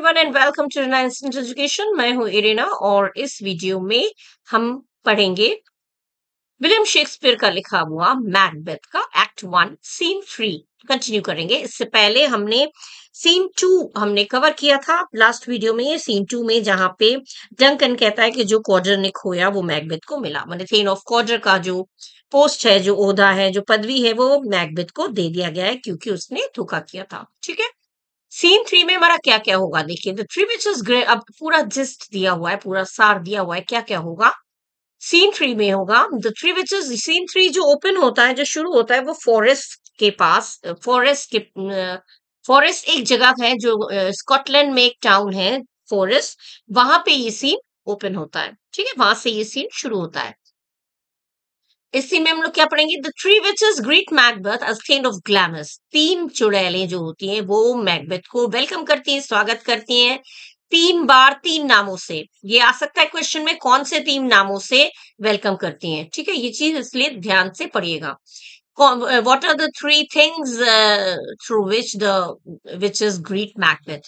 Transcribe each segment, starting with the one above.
Everyone and welcome to Reliance education. मैं हूं Irina और इस वीडियो में हम पढ़ेंगे विलियम शेक्सपियर का लिखा हुआ मैकबेथ का एक्ट 1 सीन 3 कंटिन्यू करेंगे। इससे पहले हमने सीन 2 हमने कवर किया था लास्ट वीडियो में। सीन 2 में जहां पे डंकन कहता है कि जो कॉर्डर ने खोया वो मैकबेथ को मिला, माने थेन ऑफ कॉर्डर का जो पोस्ट है, जो ओहदा है, जो पदवी है, वो मैकबेथ को दे दिया गया है क्योंकि उसने धोखा किया था। ठीक है, सीन 3 में हमारा क्या क्या होगा देखिए। द थ्री विचेस ग्रे, अब पूरा जिस्ट दिया हुआ है, पूरा सार दिया हुआ है क्या क्या होगा सीन 3 में होगा। द थ्री विचेस सीन 3 जो ओपन होता है, जो शुरू होता है, वो फॉरेस्ट के पास, फॉरेस्ट एक जगह है जो स्कॉटलैंड में एक टाउन है फॉरेस्ट, वहां पे ये सीन ओपन होता है। ठीक है, वहां से ये सीन शुरू होता है। इस सीन में हम लोग क्या पढ़ेंगे? The three witches greet Macbeth as queen of glamorous. तीन चुड़ैलें जो होती हैं वो मैकबेथ को वेलकम करती हैं, स्वागत करती हैं, 3 बार 3 नामों से। ये आ सकता है क्वेश्चन में, कौन से 3 नामों से वेलकम करती हैं। ठीक है, ये चीज इसलिए ध्यान से पढ़िएगा। What are the 3 things through which the witches greet Macbeth?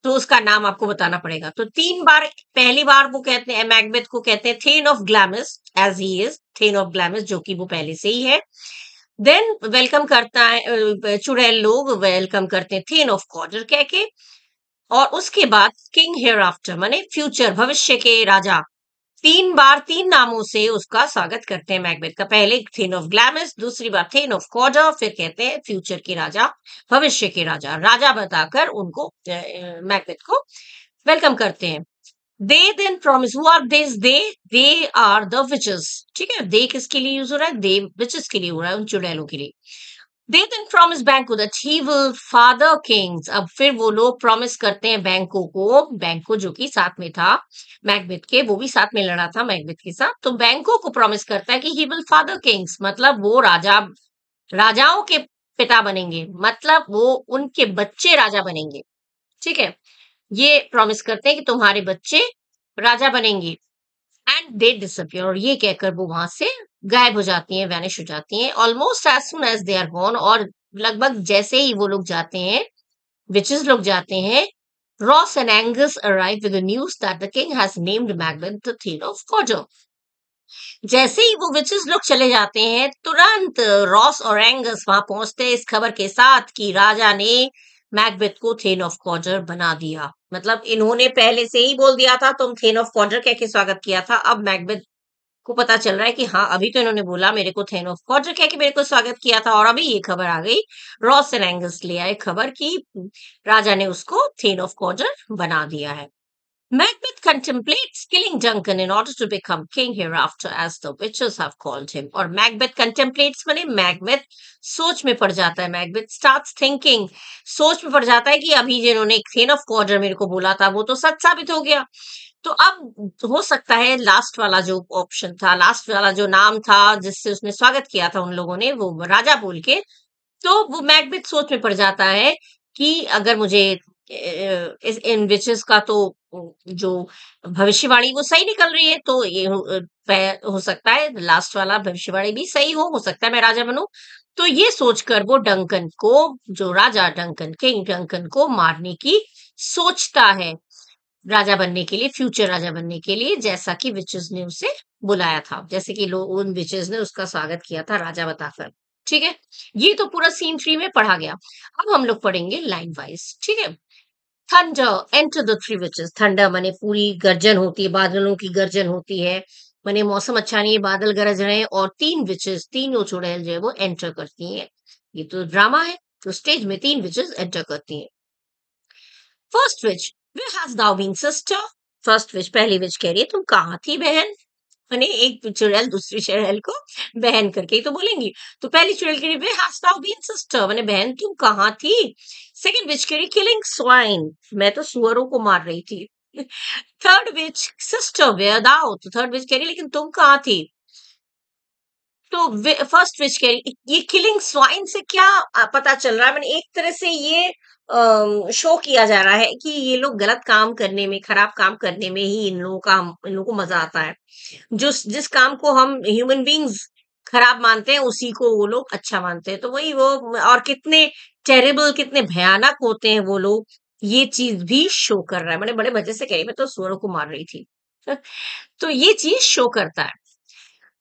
तो उसका नाम आपको बताना पड़ेगा। तो 3 बार, पहली बार वो कहते हैं मैकबेथ को कहते हैं thane of Glamis, as he is thane of Glamis, जो कि वो पहले से ही है। देन वेलकम करता है, चुड़ैल लोग वेलकम करते हैं थेन ऑफ कॉर्डर कह के। और उसके बाद किंग हेयर आफ्टर, माने फ्यूचर, भविष्य के राजा, 3 बार 3 नामों से उसका स्वागत करते हैं मैकबेथ का। पहले थेन ऑफ ग्लैमस, दूसरी बार थेन ऑफ कॉर्डर, फिर कहते हैं फ्यूचर के राजा, भविष्य के राजा, राजा बताकर उनको मैकबेथ को वेलकम करते हैं। They then promise, who are this they are the witches. ठीक है, दे किसके लिए यूज हो रहा है? दे विचेस के लिए हो रहा है, उन चुड़ैलों के लिए। दे देन प्रॉमिस बैंको that he will father Kings. अब फिर वो लोग प्रॉमिस करते हैं बैंको जो कि साथ में था मैकबेथ के, वो भी साथ में लड़ा था मैकबेथ के साथ। तो बैंको को प्रॉमिस करता है कि ही विल फादर किंग्स, मतलब वो राजाओं के पिता बनेंगे, मतलब वो उनके बच्चे राजा बनेंगे। ठीक है, ये प्रॉमिस करते हैं कि तुम्हारे बच्चे राजा बनेंगे। एंड दे डिसअपियर, और ये कहकर वो वहां से गायब हो जाती हैं, वैनिश हो जाती हैं। Almost as soon as they are gone, और लगभग जैसे ही वो लोग जाते हैं, विचेस लोग जाते हैं, Ross and Angus arrive with the news that the king has named Macbeth the thane of Cawdor. जैसे ही वो विचेस लोग चले जाते हैं, तुरंत रॉस और एंगस वहां पहुंचते हैं इस खबर के साथ कि राजा ने मैकबेथ को थेन ऑफ कॉर्डर बना दिया। मतलब इन्होंने पहले से ही बोल दिया था, तुम थेन ऑफ कॉर्डर कह के स्वागत किया था। अब मैकबेथ को पता चल रहा है कि हाँ, अभी तो इन्होंने बोला मेरे को थेन ऑफ कॉर्डर कह के मेरे को स्वागत किया था, और अभी ये खबर आ गई, रॉस एंड एंगस ले आए खबर कि राजा ने उसको थेन ऑफ कॉर्डर बना दिया है। Macbeth contemplates killing Duncan in order to become king hereafter, as the witches have called him. और Macbeth contemplates माने Macbeth सोच में पड़ जाता है, Macbeth starts thinking, सोच में पड़ जाता है कि अभी जिन्होंने थेन ऑफ कॉर्डर मेरे को बोला था वो तो सच साबित हो गया। तो अब हो सकता है लास्ट वाला जो ऑप्शन था, लास्ट वाला जो नाम था जिससे उसने स्वागत किया था उन लोगों ने, वो राजा बोल के, तो वो मैकबेथ सोच में पड़ जाता है कि अगर मुझे इस इन विचेस का तो जो भविष्यवाणी वो सही निकल रही है, तो ये हो सकता है लास्ट वाला भविष्यवाणी भी सही हो सकता है मैं राजा बनूं। तो ये सोचकर वो डंकन को, जो राजा डंकन, किंग डंकन को मारने की सोचता है, राजा बनने के लिए, फ्यूचर राजा बनने के लिए, जैसा कि विचेस ने उसे बुलाया था, जैसे कि लोग उन विचेस ने उसका स्वागत किया था राजा बताकर। ठीक है, ये तो पूरा सीन 3 में पढ़ा गया। अब हम लोग पढ़ेंगे लाइन वाइज। ठीक है, thunder enter the three witches. Thunder माने पूरी गर्जन होती है, बादलों की गर्जन होती है, माने मौसम अच्छा नहीं है, बादल गरज रहे हैं, और 3 विचेस, तीनों चुड़ैल जो है वो एंटर करती हैं। ये तो ड्रामा है, तो स्टेज में 3 विचेस एंटर करती हैं। First witch, where has thou been sister? First witch, पहली विच कह रही है तुम कहाँ थी बहन? माने एक चुड़ैल दूसरी चुड़ैल को बहन करके ही तो बोलेंगी। तो पहली चुड़ैल कह रही where has thou been sister, माने बहन तुम कहाँ थी? सेकंड विच कह रही किलिंग स्वाइन, मैं तो सुअरों को मार रही थी। थर्ड विच, सिस्टर वेयर दाउ, तो थर्ड विच कह रही लेकिन तुम कहाँ थी? तो फर्स्ट विच कह रही ये किलिंग स्वाइन से क्या पता चल रहा है? मैंने एक तरह से ये शो किया जा रहा है कि ये लोग गलत काम करने में, खराब काम करने में ही इन लोगों को मजा आता है। जो जिस काम को हम ह्यूमन बींग्स खराब मानते हैं उसी को वो लोग अच्छा मानते हैं। तो वही वो, और कितने टेरेबल, कितने भयानक होते हैं वो लोग ये चीज भी शो कर रहा है। मैंने बड़े मजे से कही, मैं तो सुअरों को मार रही थी। तो ये चीज शो करता है।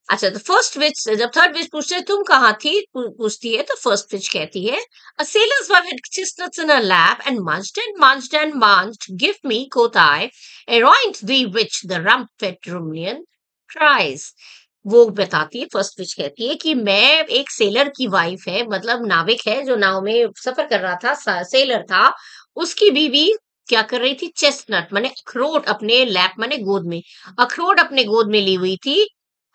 अच्छा, तो फर्स्ट विच जब थर्ड विच पूछते हैं तुम कहाँ थी, पूछती है, तो फर्स्ट विच कहती है a sailor's wife had chestnuts in her lap and munched and munched and munched. Give me, quoth I, anoint thee which the rump-fed ruminant cries. वो बताती है, फर्स्ट विच कहती है कि मैं एक सेलर की वाइफ है, मतलब नाविक है जो नाव में सफर कर रहा था, सेलर था, उसकी बीवी क्या कर रही थी, चेस्टनट माने अखरोट अपने लैप माने गोद में, अखरोट अपने गोद में ली हुई थी,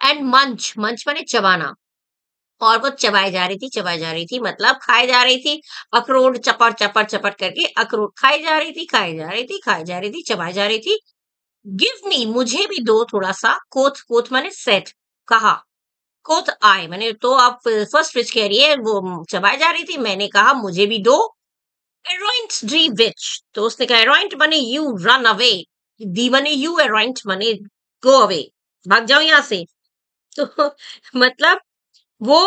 एंड मंच मंच माने चबाना, और वो चबाई जा रही थी, चबाई जा रही थी मतलब खाई जा रही थी, अखरोट चपड़ चपड़ चपड़ करके अखरोट खाई जा रही थी, खाई जा रही थी, खाई जा रही थी, चबाई जा रही थी। गिव मी, मुझे भी दो थोड़ा सा, कोथ कोथ माने सेट, कहा, कोथ आई मैंने, तो आप फर्स्ट विच कह रही है वो चबाई जा रही थी, मैंने कहा मुझे भी दो। एरोइंट डी विच, तो उसने कहा एरोइंट माने यू रन अवे, दी माने यू, एरोइंट माने गो अवे, भाग जाओ यहाँ से। तो मतलब वो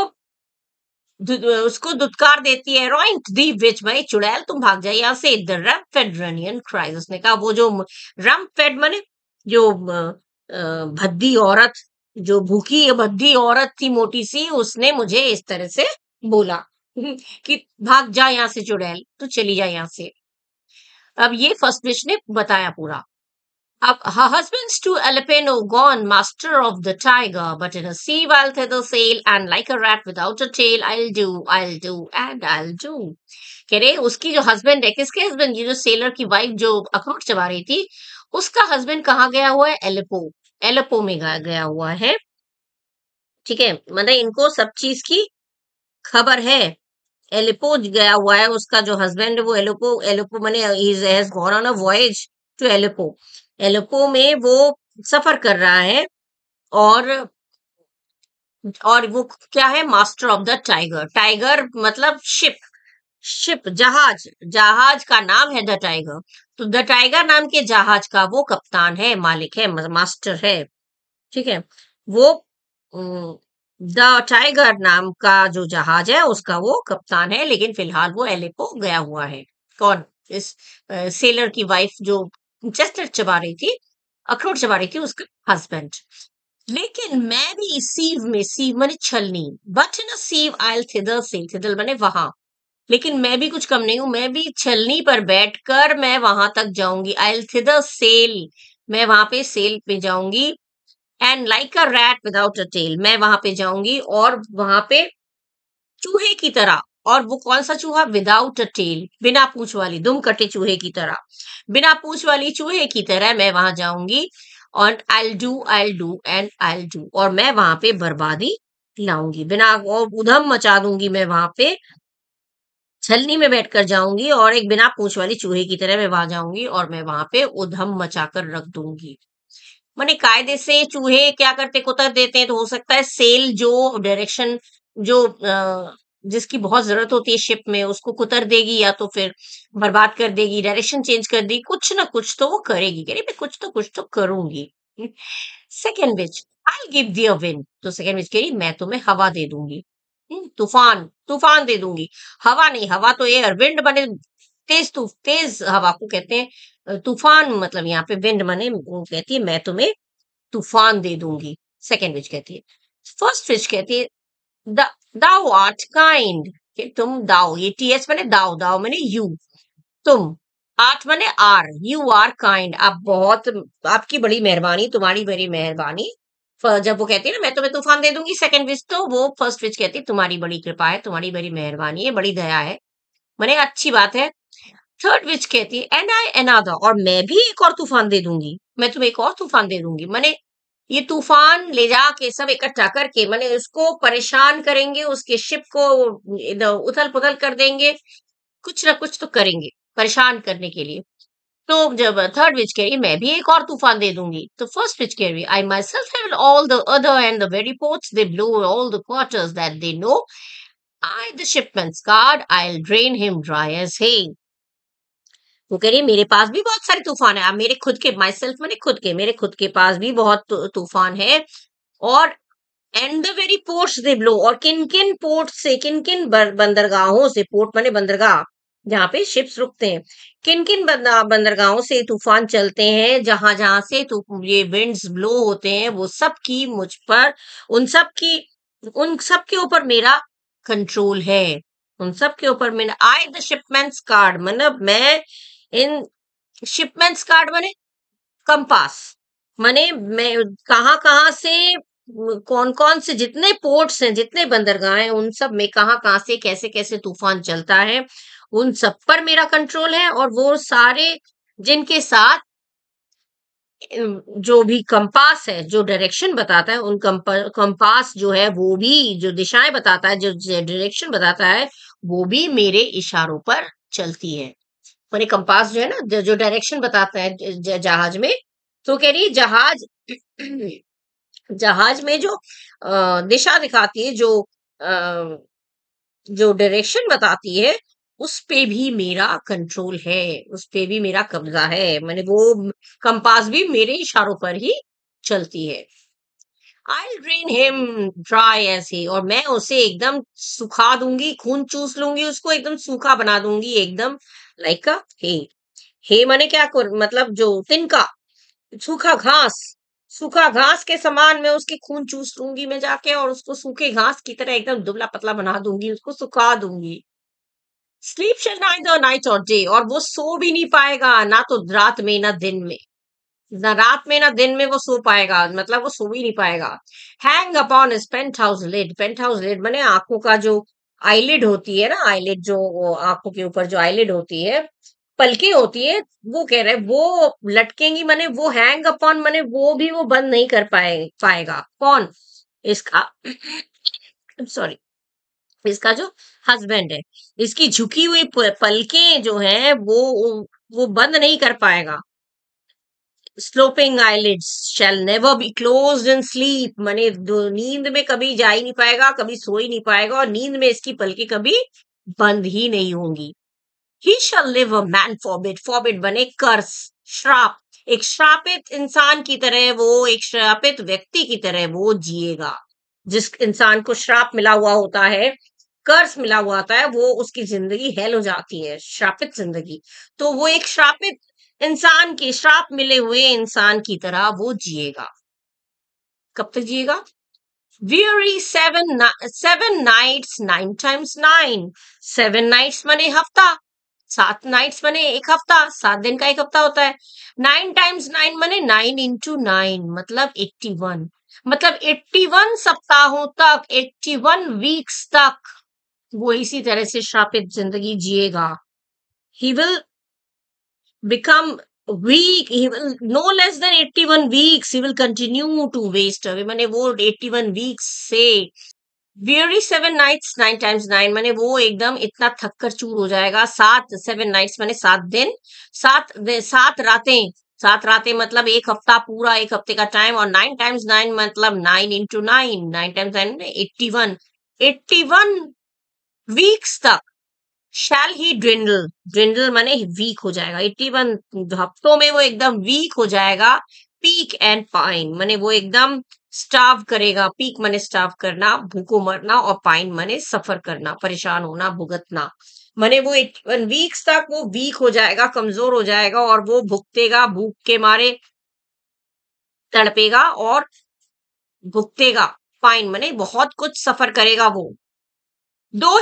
उसको दुत्कार देती है, रॉइंट दी विच भाई चुड़ैल तुम भाग जाए यहाँ से। द रैम फेड रनियन क्राइज, उसने कहा वो जो रैम फेड माने जो भद्दी औरत, जो भूखी भद्दी औरत थी मोटी सी, उसने मुझे इस तरह से बोला कि भाग जा यहाँ से चुड़ैल, तो चली जा यहाँ से। अब ये फर्स्ट विच ने बताया पूरा। Her husband's to Alpeno gone, master of the tiger, but in a sea I'll tether sail, and like a rat without a tail, I'll do, and I'll do. कह रहे उसकी जो हस्बैंड है, किसके हस्बैंड, ये जो सेलर की wife जो अखरोट चबा रही थी, उसका हस्बैंड कहाँ गया हुआ है, एलेपो, एलेपो में गया हुआ है। ठीक है, मतलब इनको सब चीज की खबर है। एलेपो गया हुआ है उसका जो हस्बैंड है, वो एलेपो, एलेपो माने he has gone on a voyage to Aleppo, Aleppo में वो सफर कर रहा है, और वो क्या है, master of the tiger, tiger मतलब शिप, शिप जहाज, जहाज का नाम है द टाइगर, तो द टाइगर नाम के जहाज का वो कप्तान है, मालिक है, मास्टर है। ठीक है, वो द टाइगर नाम का जो जहाज है उसका वो कप्तान है, लेकिन फिलहाल वो एलेपो गया हुआ है। कौन, इस सेलर की वाइफ जो चेस्टनट चबा रही थी, अखरोट चबा रही थी, उसका हस्बैंड। लेकिन मैं भी इस सीव में, सीव माने छलनी, but in a सीव I थिदर cell, थिदर माने वहां, लेकिन मैं भी कुछ कम नहीं हूं, मैं भी छलनी पर बैठकर मैं वहां तक जाऊंगी, आई थिदर सेल, मैं वहां पे सेल पे जाऊंगी, and like a rat without a tail, मैं वहां पे जाऊंगी और वहां पे चूहे की तरह, और वो कौन सा चूहा, विदाउट अ टेल, बिना पूंछ वाली, दुम कटे चूहे की तरह, बिना पूंछ वाली चूहे की तरह मैं वहां जाऊंगी, और I do and I do, और मैं वहां पे बर्बादी लाऊंगी, बिना, और उधम मचा दूंगी मैं वहां पे, छलनी में बैठकर जाऊंगी, और एक बिना पूंछ वाली चूहे की तरह मैं वहां जाऊंगी, और मैं वहां पे उधम मचाकर रख दूंगी। माने कायदे से चूहे क्या करते, कुतर देते हैं, तो हो सकता है सेल जो डायरेक्शन, जो जिसकी बहुत जरूरत होती है शिप में, उसको कुतर देगी, या तो फिर बर्बाद कर देगी, डायरेक्शन चेंज कर देगी, कुछ ना कुछ तो वो करेगी, कह रही मैं कुछ तो करूंगी। Second which, I give the a wind, तो सेकेंड विच कह रही मैं तुम्हें हवा दे दूंगी, तूफान, तूफान दे दूंगी, हवा नहीं, हवा तो एयर, विंड बने तेज, तेज हवा को कहते हैं तूफान, मतलब यहाँ पे विंड मने वो कहती है मैं तुम्हें तूफान दे दूंगी। सेकेंड विच कहती है, फर्स्ट विच कहती है दाउ आर्ट काइंड, कि तुम दाओ, ये टीएच मैंने दाओ, दाओ मैंने यू, तुम, आर्ट मैंने आर, यू आर काइंड, आप बहुत, आपकी बड़ी मेहरबानी, तुम्हारी बड़ी मेहरबानी। जब वो कहती है ना मैं तुम्हें तूफान दे दूंगी, सेकंड विच, तो वो फर्स्ट विच कहती है तुम्हारी बड़ी कृपा है, तुम्हारी बड़ी मेहरबानी है, बड़ी दया है, मैंने अच्छी बात है। थर्ड विच कहती है एंड आई अनदर, और मैं भी एक और तूफान दे दूंगी, मैं तुम्हें एक और तूफान दे दूंगी, मैंने ये तूफान ले जाके सब इकट्ठा करके मैंने उसको परेशान करेंगे, उसके शिप को उथल पुथल कर देंगे, कुछ ना कुछ तो करेंगे परेशान करने के लिए। तो जब थर्ड विच कह रही मैं भी एक और तूफान दे दूंगी, तो फर्स्ट विच कह रही I myself have all the other and the very ports they blow all the quarters that they know, I the shipman's card I drain him dry as hay. वो कह रही है मेरे पास भी बहुत सारे तूफान है, अब मेरे खुद के, माई सेल्फ मैंने खुद के, मेरे खुद के पास भी बहुत तूफान है, और and the very ports they blow, और किन किन पोर्ट से, किन किन बंदरगाहों से, पोर्ट माने बंदरगाह, जहाँ पे शिप्स रुकते हैं। किन किन बंदरगाहों से तूफान चलते हैं, जहां जहां से ये विंड्स ब्लो होते हैं, वो सब की मुझ पर, उन सब के ऊपर मेरा कंट्रोल है। उन सब के ऊपर मेरा आई द शिपमेंट्स कार्ड, मतलब मैं इन शिपमेंट्स कार्ड माने कंपास, माने मैं कहाँ कहाँ से, कौन कौन से जितने पोर्ट्स हैं, जितने बंदरगाह हैं, उन सब में कहाँ कहाँ से कैसे कैसे तूफान चलता है, उन सब पर मेरा कंट्रोल है। और वो सारे जिनके साथ जो भी कंपास है, जो डायरेक्शन बताता है, उन कंपास जो है वो भी, जो दिशाएं बताता है, जो डायरेक्शन बताता है, वो भी मेरे इशारों पर चलती है। माने कंपास जो है ना, जो डायरेक्शन बताता है जहाज में, तो कह रही है जहाज जहाज में जो दिशा दिखाती है, जो डायरेक्शन बताती है, उस पे भी मेरा कंट्रोल है, उस पे भी मेरा कब्जा है। मैंने वो कंपास भी मेरे इशारों पर ही चलती है। आई ड्रेन हिम ड्राई ऐसे, और मैं उसे एकदम सुखा दूंगी, खून चूस लूंगी, उसको एकदम सूखा बना दूंगी, एकदम लाइक अ हे। हे माने क्या मतलब जो तिनका, सूखा घास, सूखा घास के समान मैं उसके खून चूस लूंगी मैं जाके, और उसको सूखे घास की तरह एकदम दुबला पतला बना दूंगी, उसको सुखा दूंगी। स्लीप शैल नाइदर नाइट और डे, और वो सो भी नहीं पाएगा, ना तो रात में ना दिन में, ना रात में ना दिन में वो सो पाएगा, मतलब वो सो ही नहीं पाएगा। Hang upon his penthouse lid, penthouse lid माने आंखों का जो आईलिड होती है ना, आईलिड जो वो आंखों के ऊपर जो आईलिड होती है, पलके होती है, वो कह रहे वो लटकेंगी, माने वो हैंग अपॉन माने वो भी वो बंद नहीं कर पाएगा। कौन? इसका सॉरी, इसका जो हस्बैंड है, इसकी झुकी हुई पलकें जो हैं वो बंद नहीं कर पाएगा। Sloping eyelids shell never be closed in sleep, माने नींद में कभी जा ही नहीं पाएगा, कभी सो ही नहीं पाएगा, और नींद में इसकी पलकें कभी बंद ही नहीं होंगी। He shall live a man forbid, forbid bane curse, श्राप, एक श्रापित इंसान की तरह वो, एक श्रापित व्यक्ति की तरह वो जिएगा। जिस इंसान को श्राप मिला हुआ होता है, कर्स मिला हुआ होता है, वो उसकी जिंदगी हेल हो जाती है, श्रापित जिंदगी। तो वो एक श्रापित इंसान की, श्राप मिले हुए इंसान की तरह वो जिएगा। कब तक जिएगा? Weary seven nights, 9 times 9, 7 nights माने हफ्ता, 7 nights माने एक हफ्ता, 7 दिन का एक हफ्ता होता है। 9 times 9 माने 9 into 9, मतलब 81, मतलब 81 सप्ताहों तक, 81 वीक्स तक वो इसी तरह से श्रापित जिंदगी जिएगा। He will become weak, he will no less than 81 weeks he will continue to waste away, माने वो 81 weeks से, weary 7 nights 9 times 9 माने वो एकदम इतना थक कर चूर हो जाएगा। 7 माने 7 दिन, 7 रातें, 7 रातें मतलब एक हफ्ता पूरा, एक हफ्ते का टाइम, और 9 times 9 मतलब 9 into 9, 9 times 9 में 81, 81 वीक्स तक शैल ही ड्रिंडल, ड्रिंडल माने वीक हो जाएगा, 81 हफ्तों में वो एकदम वीक हो जाएगा। पीक एंड पाइन माने वो एकदम स्टार्व करेगा, पीक माने स्टार्व करना, भूखों मरना, और पाइन माने सफर करना, परेशान होना, भुगतना, माने वो 81 वीक्स तक वो वीक हो जाएगा, कमजोर हो जाएगा, और वो भुगतेगा, भूख के मारे तड़पेगा और भुगतेगा। पाइन माने बहुत कुछ सफर करेगा वो। Though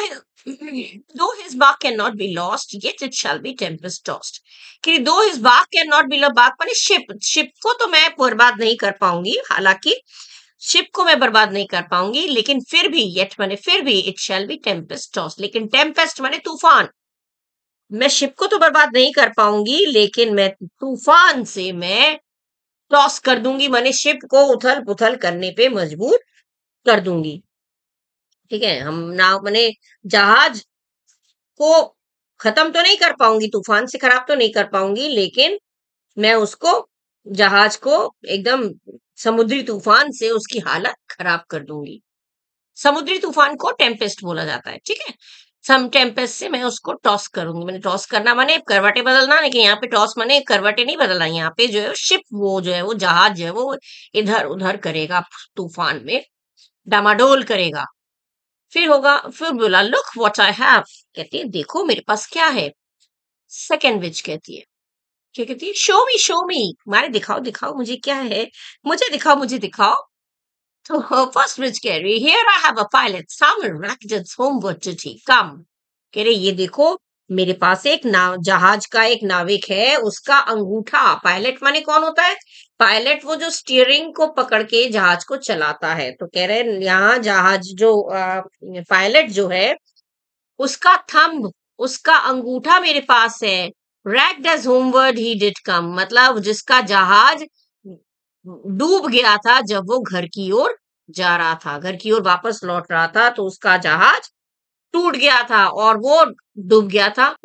though his bark cannot be lost, yet it shall be tempest tossed. कि though his bark cannot be lost, bark माने शिप को तो मैं बर्बाद नहीं कर पाऊंगी, हालांकि शिप को मैं बर्बाद नहीं कर पाऊंगी, लेकिन फिर भी, yet माने फिर भी, it shall be tempest tossed, लेकिन tempest माने तूफान, मैं शिप को तो बर्बाद नहीं कर पाऊंगी, लेकिन मैं तूफान से मैं टॉस कर दूंगी, माने शिप को उथल पुथल करने पे मजबूर कर दूंगी। ठीक है, हम नाव माने जहाज को खत्म तो नहीं कर पाऊंगी, तूफान से खराब तो नहीं कर पाऊंगी, लेकिन मैं उसको, जहाज को एकदम समुद्री तूफान से उसकी हालत खराब कर दूंगी। समुद्री तूफान को टेम्पेस्ट बोला जाता है, ठीक है। सम टेम्पेस्ट से मैं उसको टॉस करूंगी, मैंने टॉस करना माने करवटे बदलना, लेकिन यहाँ पे टॉस माने करवटे नहीं बदलना, यहाँ पे जो है शिप, वो जो है वो जहाज जो है वो इधर उधर करेगा, तूफान में डामाडोल करेगा। फिर बोला लुक व्हाट आई हैव, कहती है देखो मेरे पास क्या है। सेकंड विच कहती है, क्या कहती है, शो मी, मारे दिखाओ दिखाओ मुझे क्या है, मुझे दिखाओ। तो फर्स्ट विच कह रही, here I have a pilot, some rackets homeward to come. कह रहे ये देखो मेरे पास एक नाव, जहाज का एक नाविक है, उसका अंगूठा, पायलट माने कौन होता है, पायलट वो जो स्टीयरिंग को पकड़ के जहाज को चलाता है। तो कह रहे यहाँ जहाज जो पायलट जो है उसका थंब, उसका अंगूठा मेरे पास है। Wrecked as homeward he did come, मतलब जिसका जहाज डूब गया था जब वो घर की ओर जा रहा था, घर की ओर वापस लौट रहा था, तो उसका जहाज टूट गया था और वो डूब गया था।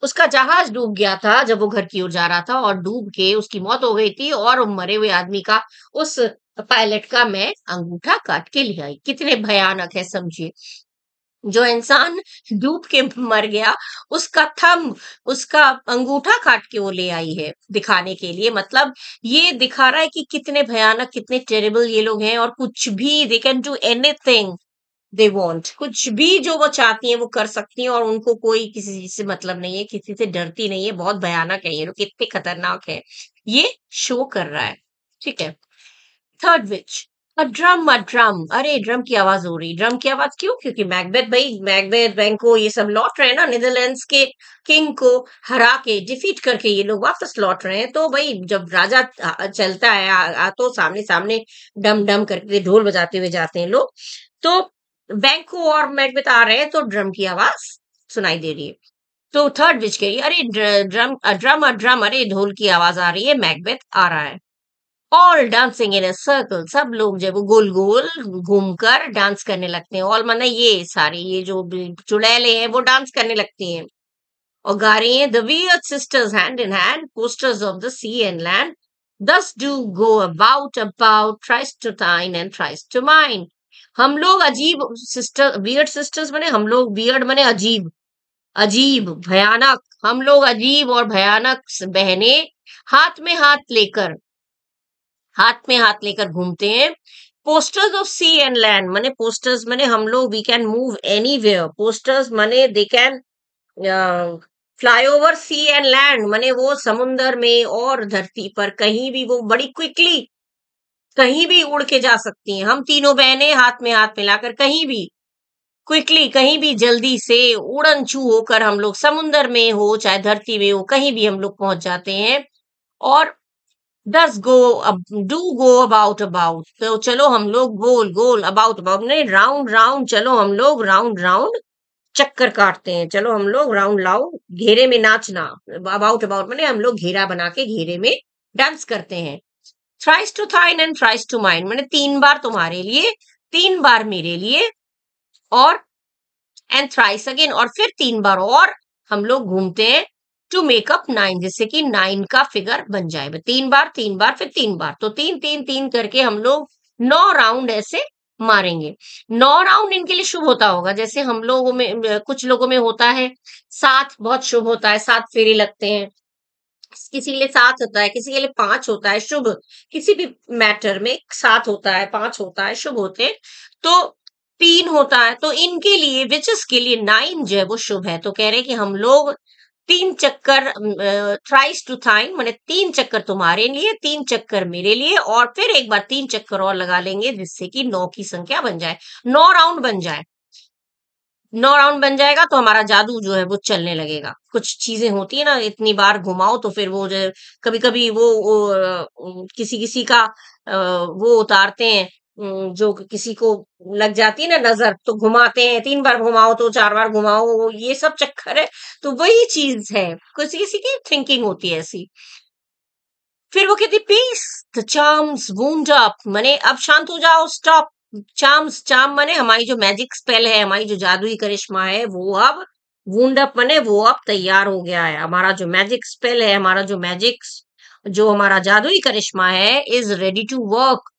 उसका जहाज डूब गया था जब वो घर की ओर जा रहा था, और डूब के उसकी मौत हो गई थी, और मरे हुए आदमी का, उस पायलट का मैं अंगूठा काट के ले आई। कितने भयानक है समझिए, जो इंसान डूब के मर गया उसका थंब, उसका अंगूठा काट के वो ले आई है दिखाने के लिए। मतलब ये दिखा रहा है कि कितने भयानक, कितने टेरेबल ये लोग हैं, और कुछ भी they can do anything they want, कुछ भी जो वो चाहती हैं वो कर सकती हैं, और उनको कोई किसी चीज से मतलब नहीं है, किसी से डरती नहीं है। बहुत भयानक है ये लोग, कितने खतरनाक है, ये शो कर रहा है। ठीक है। थर्ड विच, अ ड्रम, अरे ड्रम की आवाज हो रही, ड्रम की आवाज क्यों, क्योंकि मैकबेथ, भाई मैकबेथ बैंको ये सब लौट रहे हैं ना, नीदरलैंड्स के किंग को हरा के, डिफीट करके ये लोग वापस लौट रहे हैं। तो भाई जब राजा चलता है तो सामने सामने डम डम करके ढोल बजाते हुए जाते हैं लोग, तो बैंको और मैकबेथ आ रहे हैं, तो ड्रम की आवाज सुनाई दे रही है। तो थर्ड विच कह रही है, अरे ड्रम, अरे ढोल की आवाज आ रही है, मैकबेथ आ रहा है। All dancing in a circle, सब लोग जब वो गोल गोल घूमकर डांस करने लगते हैं। ऑल माना ये सारे, ये जो चुड़ैले हैं वो डांस करने लगती हैं और गा रही हैं, the weird sisters hand in hand, coasters of the sea and land, thus do go about thrice to thine and thrice to mine. हम लोग अजीब सिस्टर, वियर्ड सिस्टर्स बने हम लोग, वियर्ड बने अजीब, अजीब भयानक, हम लोग अजीब और भयानक बहने, हाथ में हाथ लेकर घूमते हैं। Posters of sea and land, माने पोस्टर्स माने हम लोग, we can move anywhere, posters माने they can fly over sea and land, माने वो समुंदर में और धरती पर कहीं भी वो बड़ी क्विकली कहीं भी उड़ के जा सकती हैं। हम तीनों बहनें हाथ में हाथ मिलाकर कहीं भी क्विकली, कहीं भी जल्दी से उड़न छू होकर हम लोग, समुंदर में हो चाहे धरती में हो, कहीं भी हम लोग पहुंच जाते हैं। और डस गो, अब डू गो अबाउट, तो चलो हम लोग गोल गोल, अबाउट नहीं, राउंड राउंड, चलो हम लोग राउंड राउंड चक्कर काटते हैं, चलो हम लोग राउंड लाउंड घेरे में नाचना, अबाउट मैंने हम लोग घेरा बना के घेरे में डांस करते हैं। Thrice to thine and thrice to mine, मैंने 3 बार तुम्हारे लिए, 3 बार मेरे लिए, और एंड थ्राइस अगेन, और फिर 3 बार और हम लोग घूमते हैं, टू मेक अप 9, जिससे कि 9 का फिगर बन जाए। 3 बार 3 बार फिर 3 बार, तो 3 3 3 करके हम लोग 9 राउंड ऐसे मारेंगे। 9 राउंड इनके लिए शुभ होता होगा, जैसे हम लोगों में कुछ लोगों में होता है 7 बहुत शुभ होता है, 7 फेरे लगते हैं, किसी के लिए 7 होता है, किसी के लिए 5 होता है शुभ, किसी भी मैटर में 7 होता है, 5 होता है, शुभ होते हैं। तो 3 होता है, तो इनके लिए, विचेस के लिए 9 जो है वो शुभ है। तो कह रहे हैं कि हम लोग 3 चक्कर, थ्राइस टू थाइन माने 3 चक्कर तुम्हारे लिए, 3 चक्कर मेरे लिए, और फिर एक बार 3 चक्कर और लगा लेंगे, जिससे कि 9 की संख्या बन जाए, 9 राउंड बन जाए। 9 राउंड बन जाएगा तो हमारा जादू जो है वो चलने लगेगा। कुछ चीजें होती है ना, इतनी बार घुमाओ तो फिर वो जो कभी कभी वो किसी किसी का वो उतारते हैं, जो किसी को लग जाती है ना नजर, तो घुमाते हैं, 3 बार घुमाओ तो 4 बार घुमाओ, ये सब चक्कर है। तो वही चीज है, किसी किसी की थिंकिंग होती है ऐसी। फिर वो कहती peace, the charms wound up, माने अब शांत हो जाओ, स्टॉप। चार्म्स, चार्म माने हमारी जो मैजिक स्पेल है, हमारी जो जादुई करिश्मा है, वो अब वूंड अप माने वो अब तैयार हो गया है। हमारा जो मैजिक स्पेल है, हमारा जो मैजिक, जो हमारा जादुई करिश्मा है, इज रेडी टू वर्क।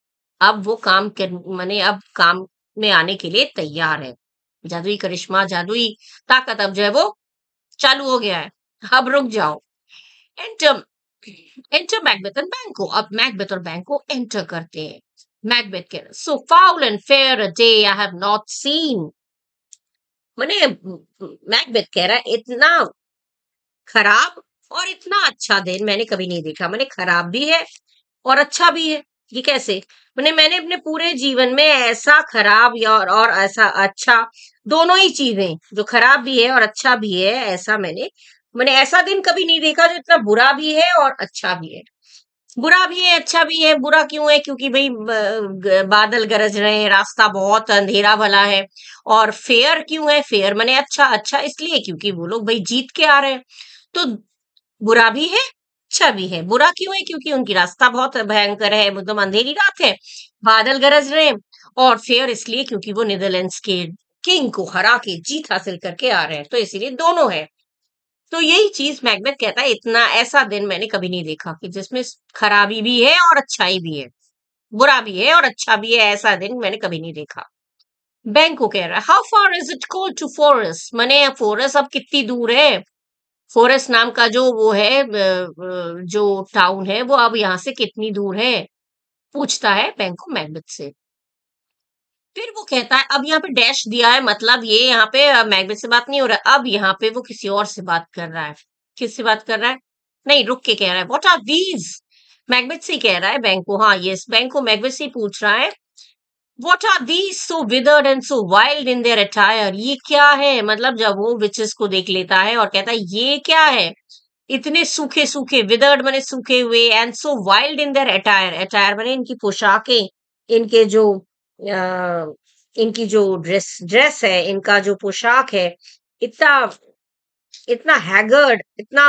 अब वो काम कर, माने अब काम में आने के लिए तैयार है। जादुई करिश्मा, जादुई ताकत अब जो है वो चालू हो गया है। अब रुक जाओ। एंटर, एंटर मैकबेथ एंड बैंको, अब मैकबेथ और बैंको एंटर करते हैं। मैकबेथ कह रहा, so foul and fair a day I have not seen. मैंने मैकबेथ कह रहा है इतना खराब और इतना अच्छा दिन मैंने कभी नहीं देखा। मैंने खराब भी है और अच्छा भी है। ये कैसे? मैंने अपने पूरे जीवन में ऐसा खराब या और ऐसा अच्छा, दोनों ही चीजें, जो खराब भी है और अच्छा भी है, ऐसा मैंने ऐसा दिन कभी नहीं देखा जो इतना बुरा भी है और अच्छा भी है। बुरा भी है, अच्छा भी है। बुरा क्यों है? क्योंकि भाई बादल गरज रहे हैं, रास्ता बहुत अंधेरा भला है। और फेयर क्यों है? फेयर माने अच्छा, अच्छा इसलिए क्योंकि वो लोग भाई जीत के आ रहे हैं। तो बुरा भी है, अच्छा भी है। बुरा क्यों है? क्योंकि उनकी रास्ता बहुत भयंकर है, एकदम अंधेरी रात है, बादल गरज रहे हैं। और फेयर इसलिए क्योंकि वो नीदरलैंड्स के किंग को हरा के जीत हासिल करके आ रहे हैं, तो इसीलिए दोनों है। तो यही चीज मैकबेथ कहता है, इतना ऐसा दिन मैंने कभी नहीं देखा कि जिसमें खराबी भी है और अच्छाई भी है, बुरा भी है और अच्छा भी है। ऐसा दिन मैंने कभी नहीं देखा। बैंक को कह रहा है, how far is it called to forest? माने फॉरेस्ट अब कितनी दूर है? फॉरेस्ट नाम का जो वो है जो टाउन है, वो अब यहाँ से कितनी दूर है? पूछता है बैंक को मैकबेथ से। फिर वो कहता है, अब यहाँ पे डैश दिया है, मतलब ये यहाँ पे मैकबेथ से बात नहीं हो रहा है, अब यहाँ पे वो किसी और से बात कर रहा है। किससे बात कर रहा है? नहीं, रुक के कह रहा है, व्हाट आर दीज? मैकबेथ से ही कह रहा है बैंक को। हाँ, यस, बैंक को मैकबेथ से ही पूछ रहा है, what are these so withered and so wild in their attire? ये क्या है? मतलब जब वो विचेस को देख लेता है और कहता है ये क्या है, इतने सूखे सूखे, विदर्ड माने सूखे हुए, and so wild in their attire, attire माने इनकी पोशाकें, इनके जो इनकी जो ड्रेस ड्रेस है, इनका जो पोशाक है, इतना इतना हैगर्ड, इतना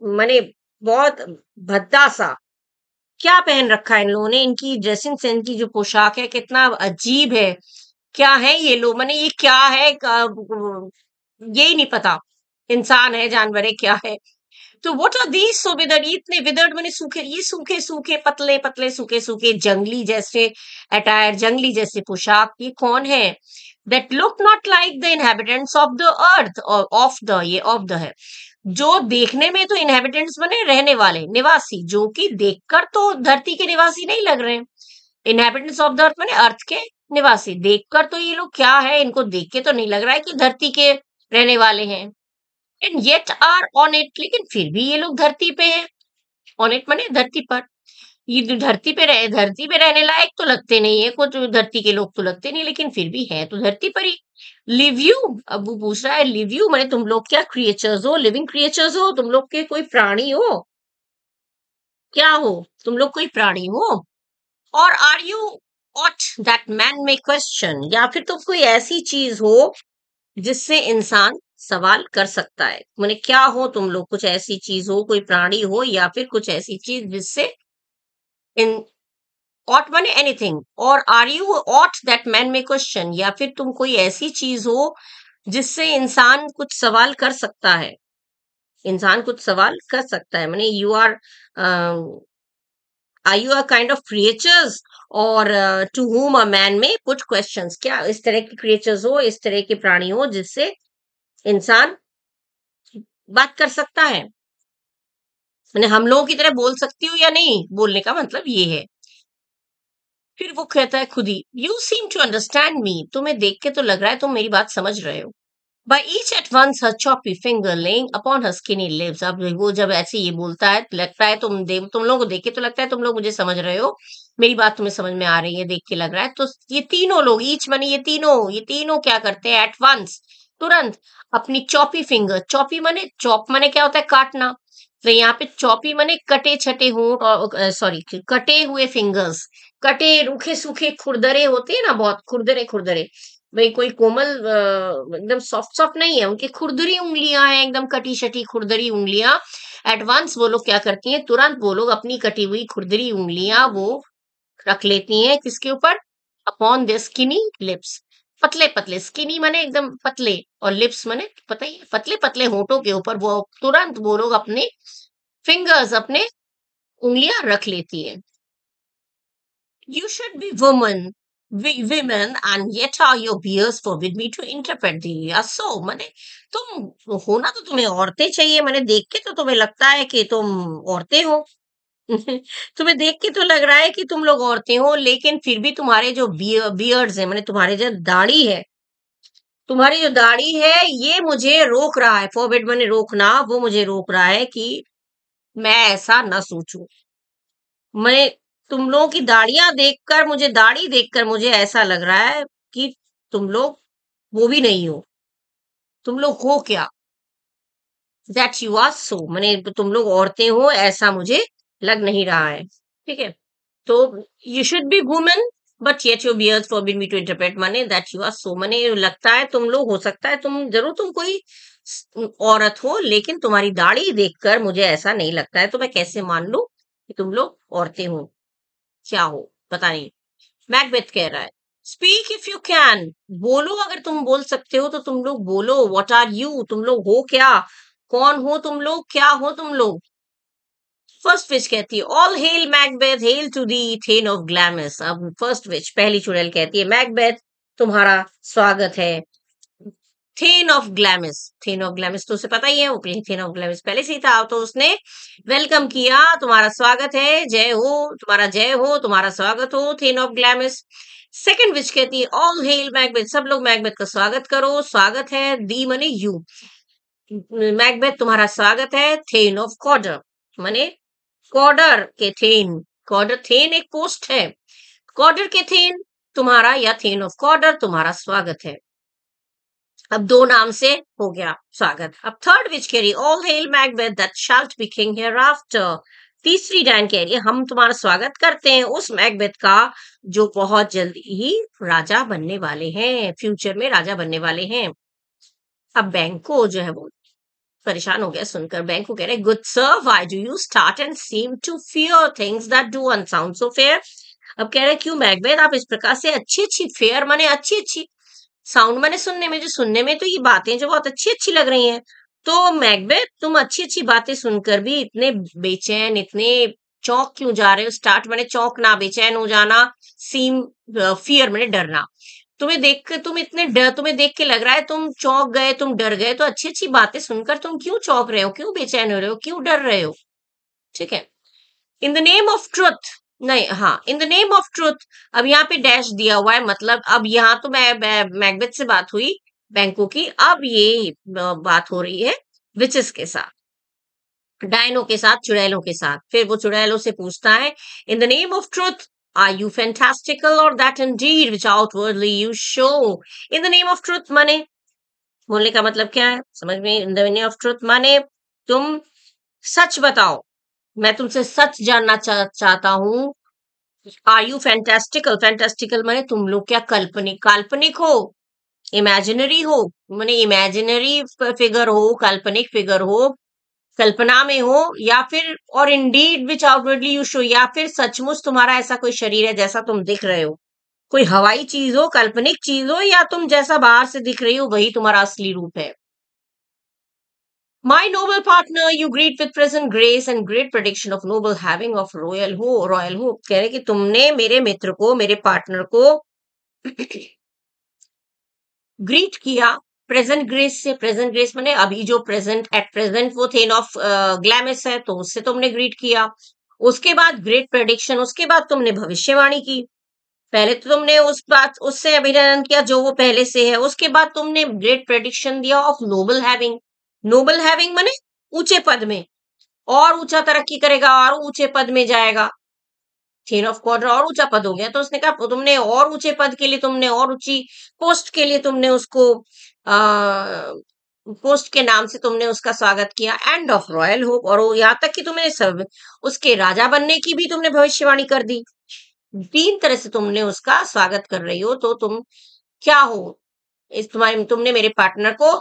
माने बहुत भद्दा सा, क्या पहन रखा है इन लोगों ने? इनकी ड्रेसिंग सेंस की जो पोशाक है कितना अजीब है। क्या है ये लोग? माने ये क्या है? यही नहीं पता, इंसान है, जानवर है, क्या है? तो what are these so withered? ये इतने विदर्ड माने सूखे, ये सूखे सूखे पतले पतले सूखे सूखे जंगली जैसे अटायर, जंगली जैसे पोशाक, ये कौन है? That look not like the inhabitants of the earth, और ऑफ द, ये ऑफ द है, जो देखने में तो इनहेबिटेंट्स बने रहने वाले, निवासी, जो कि देखकर तो धरती के निवासी नहीं लग रहे हैं। इनहेबिटेंट्स ऑफ द अर्थ माने अर्थ के निवासी, देखकर तो ये लोग क्या है, इनको देख के तो नहीं लग रहा है कि धरती के रहने वाले हैं। And yet are on it, लेकिन फिर भी ये लोग धरती पे हैं। ऑन इट माने धरती पर। ये जो धरती पे रहे, धरती पे रहने लायक तो लगते नहीं है, कुछ धरती के लोग तो लगते नहीं, लेकिन फिर भी है तो धरती पर ही। लिव यू, अब वो पूछ रहा है, लिव यू माने तुम लोग क्या क्रिएचर्स हो, लिविंग क्रिएचर्स हो, तुम लोग के कोई प्राणी हो, क्या हो? तुम लोग कोई प्राणी हो? और are you aught that man may question, या फिर तुम कोई ऐसी चीज हो जिससे इंसान सवाल कर सकता है? माने क्या हो तुम लोग? कुछ ऐसी चीज हो, कोई प्राणी हो, या फिर कुछ ऐसी चीज जिससे इन, ऑट माने एनीथिंग, और are you aught that man may question, या फिर तुम कोई ऐसी चीज हो जिससे इंसान कुछ सवाल कर सकता है। इंसान कुछ सवाल कर सकता है माने you are you a kind of creatures, और to whom a man may put questions, क्या इस तरह के क्रिएचर्स हो, इस तरह के प्राणी हो जिससे इंसान बात कर सकता है? मैंने हम लोगों की तरह बोल सकती हूँ या नहीं, बोलने का मतलब ये है। फिर वो कहता है खुद ही, you seem to understand me, तुम्हें देख के तो लग रहा है तुम मेरी बात समझ रहे हो। By each at once her choppy finger laying upon her skinny lips, अब वो जब ऐसे ये बोलता है लगता है तुम लोगों को देख के तो लगता है तुम लोग मुझे समझ रहे हो, मेरी बात तुम्हें समझ में आ रही है, देख के लग रहा है। तो ये तीनों लोग, ईच माने ये तीनों क्या करते हैं? एट वंस, तुरंत, अपनी चॉपी फिंगर, चॉपी माने, चॉप माने क्या होता है? काटना। तो यहाँ पे चॉपी माने कटे छटे होंठ, और सॉरी, कटे हुए फिंगर्स, कटे रूखे सूखे खुरदरे होते हैं ना, बहुत खुरदरे खुरदरे, भाई कोई कोमल एकदम सॉफ्ट सॉफ्ट नहीं है, उनकी खुरदरी उंगलियां हैं, एकदम कटी शटी खुरदरी उंगलियां। एडवांस वो लोग क्या करती हैं, तुरंत वो लोग अपनी कटी हुई खुरदरी उंगलियां वो रख लेती हैं किसके ऊपर? अपॉन द स्किनी लिप्स, पतले पतले, स्किनी माने एकदम पतले, और लिप्स माने पता ही है, पतले पतले होठों के ऊपर वो तुरंत वो लोग अपने फिंगर्स, अपने उंगलियां रख लेती हैं। You should be women, and yet are your peers forbid me to interpret thee. So माने तुम होना तो तुम्हें औरतें चाहिए, मैंने देख के तो तुम्हें लगता है कि तुम औरतें हो, तुम्हें देख के तो लग रहा है कि तुम लोग औरतें हो, लेकिन फिर भी तुम्हारे जो बियर्ड्स है, मैंने तुम्हारे जो दाढ़ी है, तुम्हारी जो दाढ़ी है, ये मुझे रोक रहा है। फॉरबिड मैंने रोकना, वो मुझे रोक रहा है कि मैं ऐसा ना सोचूं। मैं तुम लोगों की दाढ़ी देखकर मुझे ऐसा लग रहा है कि तुम लोग वो भी नहीं हो। तुम लोग हो क्या? दैट यू आर सो, मैंने तुम लोग औरतें हो ऐसा मुझे लग नहीं रहा है। ठीक है, तो you should be women but yet your beards forbid me to interpret, माने दैट यू आर सो, माने लगता है तुम लोग, हो सकता है तुम कोई औरत हो, लेकिन तुम्हारी दाढ़ी देखकर मुझे ऐसा नहीं लगता है, तो मैं कैसे मान लूं कि तुम लोग औरतें हो? क्या हो पता नहीं। मैकबेथ कह रहा है, स्पीक इफ यू कैन, बोलो अगर तुम बोल सकते हो तो तुम लोग बोलो। व्हाट आर यू, तुम लोग हो क्या? कौन हो तुम लोग? क्या हो तुम लोग? फर्स्ट विच कहती है, all hail Macbeth, hail to thee thane of Glamis. अब फर्स्ट विच, पहली चुड़ैल कहती है, मैकबेथ तुम्हारा स्वागत है थेन ऑफ ग्लैमस। थेन ऑफ ग्लैमस तो उसे पता ही है, वो थेन ऑफ ग्लैमस पहले से ही था, तो उसने वेलकम किया, तुम्हारा स्वागत है, जय हो, तुम्हारा जय हो, तुम्हारा स्वागत हो थेन ऑफ ग्लैमस। सेकंड विच कहती है, ऑल हेल मैकबेथ, सब लोग मैकबेथ का स्वागत करो। स्वागत है, दी मने यू, मैकबेथ तुम्हारा स्वागत है थेन ऑफ कॉर्डर, मने कॉर्डर के थेन। कॉर्डर थेन एक पोस्ट है, कॉर्डर के थेन तुम्हारा, या थेन ऑफ कॉर्डर तुम्हारा स्वागत है। अब दो नाम से हो गया स्वागत। अब थर्ड विच कह रही, all hail Macbeth that salt be king here after. तीसरी डायन कह रही है, हम तुम्हारा स्वागत करते हैं उस मैकबेथ का जो बहुत जल्दी ही राजा बनने वाले हैं, फ्यूचर में राजा बनने वाले हैं। अब बैंको जो है वो परेशान हो गया सुनकर। बैंको कह रहे, good sir, why do you start and seem to fear things that do unsound so fair. अब कह रहे, क्यों मैकबेथ आप इस प्रकार से अच्छी अच्छी, फेयर माने अच्छी अच्छी, साउंड मैंने सुनने में, जो सुनने में तो ये बातें जो बहुत अच्छी अच्छी लग रही हैं, तो मैकबेथ तुम अच्छी अच्छी बातें सुनकर भी इतने बेचैन, इतने चौंक क्यों जा रहे हो? स्टार्ट मैंने चौंकना, बेचैन हो जाना, सीम फियर मैंने डरना। तुम्हें देख के तुम इतने डर, तुम्हें देख के लग रहा है तुम चौंक गए, तुम डर गए, तो अच्छी अच्छी बातें सुनकर तुम क्यों चौंक रहे हो, क्यों बेचैन हो रहे हो, क्यों डर रहे हो? ठीक है, in the name of truth, नहीं हाँ, इन द नेम ऑफ ट्रुथ। अब यहाँ पे डैश दिया हुआ है, मतलब अब यहाँ तो मैकबेथ से बात हुई बैंको की, अब ये बात हो रही है विचेस के साथ, डायनों के साथ, चुड़ैलों के साथ। फिर वो चुड़ैलों से पूछता है, in the name of truth are you fantastical और that indeed which outwardly you show. In the name of truth माने, बोलने का मतलब क्या है समझ में? In the name of truth माने तुम सच बताओ, मैं तुमसे सच जानना चाहता हूँ। आर यू फैंटास्टिकल, फैंटास्टिकल माने तुम लोग क्या काल्पनिक, काल्पनिक हो, इमेजिनरी हो, माने इमेजिनरी फिगर हो, काल्पनिक फिगर हो, कल्पना में हो, या फिर और Indeed which outwardly you show, या फिर सचमुच तुम्हारा ऐसा कोई शरीर है जैसा तुम दिख रहे हो, कोई हवाई चीज हो, काल्पनिक चीज हो, या तुम जैसा बाहर से दिख रही हो वही तुम्हारा असली रूप है। My noble partner, you greet with present grace and great prediction of noble having of royal hope, royal hope। कह रहे कि तुमने मेरे मित्र को, मेरे पार्टनर को ग्रीट किया प्रेजेंट ग्रेस से। प्रेजेंट ग्रेस माने अभी जो प्रेजेंट, एट प्रेजेंट वो थेन ऑफ ग्लैमस है, तो उससे तुमने ग्रीट किया। उसके बाद ग्रेट प्रेडिक्शन, उसके बाद तुमने भविष्यवाणी की। पहले तो तुमने उस बात, उससे अभिनंदन किया जो वो पहले से है, उसके बाद तुमने ग्रेट प्रेडिक्शन दिया of noble having. Noble having माने ऊंचे पद में, और ऊंचा तरक्की करेगा और ऊंचे पद में जाएगा। चेन ऑफ क्वार्टर और ऊंचा पद हो गया, तो उसने कहा तुमने और ऊंचे पद के लिए, तुमने और ऊंची पोस्ट के लिए तुमने उसको पोस्ट के नाम से तुमने उसका स्वागत किया, एंड ऑफ रॉयल होप, और यहाँ तक कि तुमने सब उसके राजा बनने की भी तुमने भविष्यवाणी कर दी। तीन तरह से तुमने उसका स्वागत कर रही हो, तो तुम क्या हो? इस तुम्हारे, तुमने मेरे पार्टनर को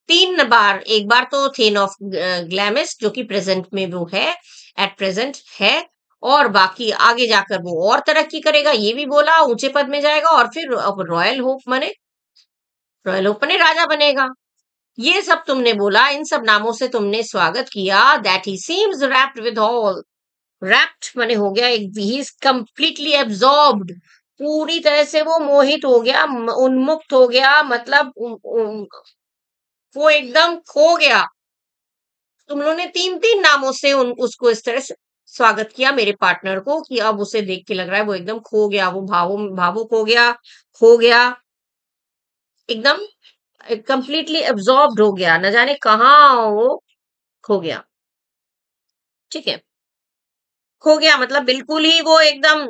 तीन बार, एक बार तो थेन ऑफ ग्लैमस जो कि प्रेजेंट में वो है, एट प्रेजेंट है, और बाकी आगे जाकर वो और तरक्की करेगा ये भी बोला, ऊंचे पद में जाएगा, और फिर रॉयल होप माने, रॉयल होप माने राजा बनेगा, ये सब तुमने बोला। इन सब नामों से तुमने स्वागत किया। That he seems wrapped with all, wrapped माने हो गया, ही इज कंप्लीटली एब्जॉर्ब्ड, पूरी तरह से वो मोहित हो गया, उन्मुक्त हो गया, मतलब वो एकदम खो गया। तुम लोगों ने तीन तीन नामों से उसको इस तरह से स्वागत किया मेरे पार्टनर को कि अब उसे देख के लग रहा है वो एकदम खो गया, वो भावुक हो गया, खो गया, एकदम कंप्लीटली एब्जॉर्ब्ड हो गया, न जाने कहाँ वो खो गया। ठीक है, खो गया मतलब बिल्कुल ही वो एकदम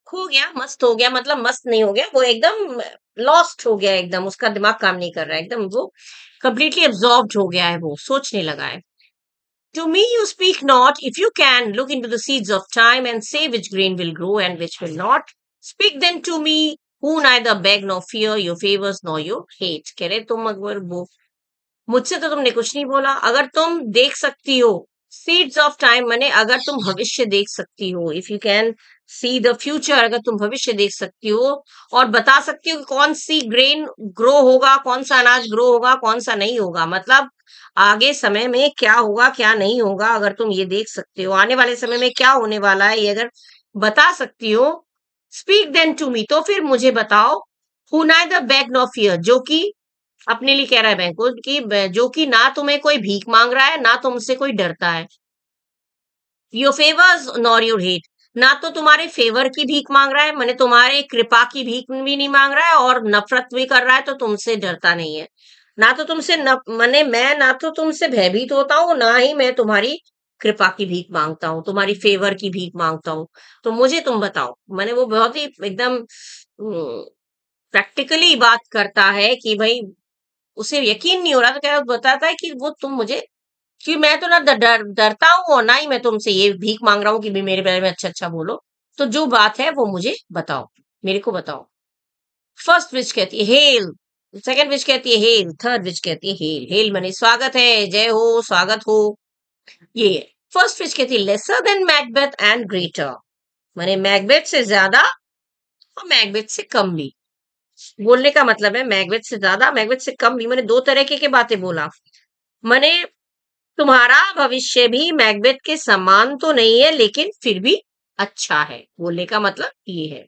खो गया, मस्त हो गया, मतलब मस्त नहीं हो गया, वो एकदम लॉस्ट हो गया, एकदम उसका दिमाग काम नहीं कर रहा है, एकदम वो कंप्लीटली एब्जॉर्ब्ड हो गया है, वो सोचने लगा है। To me, you speak not. If you can, look into the seeds of time and say which grain will grow and which will not. Speak then to me, who neither beg nor fear your favors nor your hate. कह रहे तुम अकबर वो मुझसे तो तुमने कुछ नहीं बोला। अगर तुम देख सकती हो सीड्स ऑफ टाइम, माने अगर तुम भविष्य देख सकती हो, if you can see the future, अगर तुम भविष्य देख सकती हो और बता सकती हो कि कौन सी ग्रेन ग्रो होगा, कौन सा अनाज ग्रो होगा, कौन सा नहीं होगा, मतलब आगे समय में क्या होगा क्या नहीं होगा, अगर तुम ये देख सकते हो आने वाले समय में क्या होने वाला है, ये अगर बता सकती हो, स्पीक देन टू मी, तो फिर मुझे बताओ, who neither beg nor fear, जो कि अपने लिए कह रहा है बैंक को कि जो कि ना तुम्हें कोई भीख मांग रहा है, ना तुमसे कोई डरता है, your favours nor your hate, ना तो तुम्हारे फेवर की भीख मांग रहा है, मैंने तुम्हारे कृपा की भीख भी नहीं मांग रहा है, और नफरत भी कर रहा है, तो तुमसे डरता नहीं है, ना तो तुमसे मैंने मैं ना तो तुमसे भयभीत होता हूँ, ना ही मैं तुम्हारी कृपा की भीख मांगता हूँ, तुम्हारी फेवर की भीख मांगता हूँ। तो मुझे तुम बताओ, मैंने वो बहुत ही एकदम प्रैक्टिकली बात करता है कि भाई उसे यकीन नहीं हो रहा, तो क्या बताता है कि वो तुम मुझे, कि मैं तो ना डरता हूँ, और ना ही मैं तुमसे ये भीख मांग रहा हूँ कि भी मेरे बारे में अच्छा अच्छा बोलो, तो जो बात है वो मुझे बताओ, मेरे को बताओ। फर्स्ट विच कहती है हेल, सेकंड विच कहती है हेल, थर्ड विच कहती है हेल। हेल माने स्वागत है, जय हो, स्वागत हो, ये है। फर्स्ट विच कहती है lesser than Macbeth and greater, माने मैकबेथ से ज्यादा और मैकबेथ से कम भी। बोलने का मतलब है मैकबेथ से ज्यादा, मैकबेथ से कम भी, मैंने दो तरह के बातें बोला। मैंने तुम्हारा भविष्य भी मैकबेथ के समान तो नहीं है, लेकिन फिर भी अच्छा है, बोलने का मतलब ये है।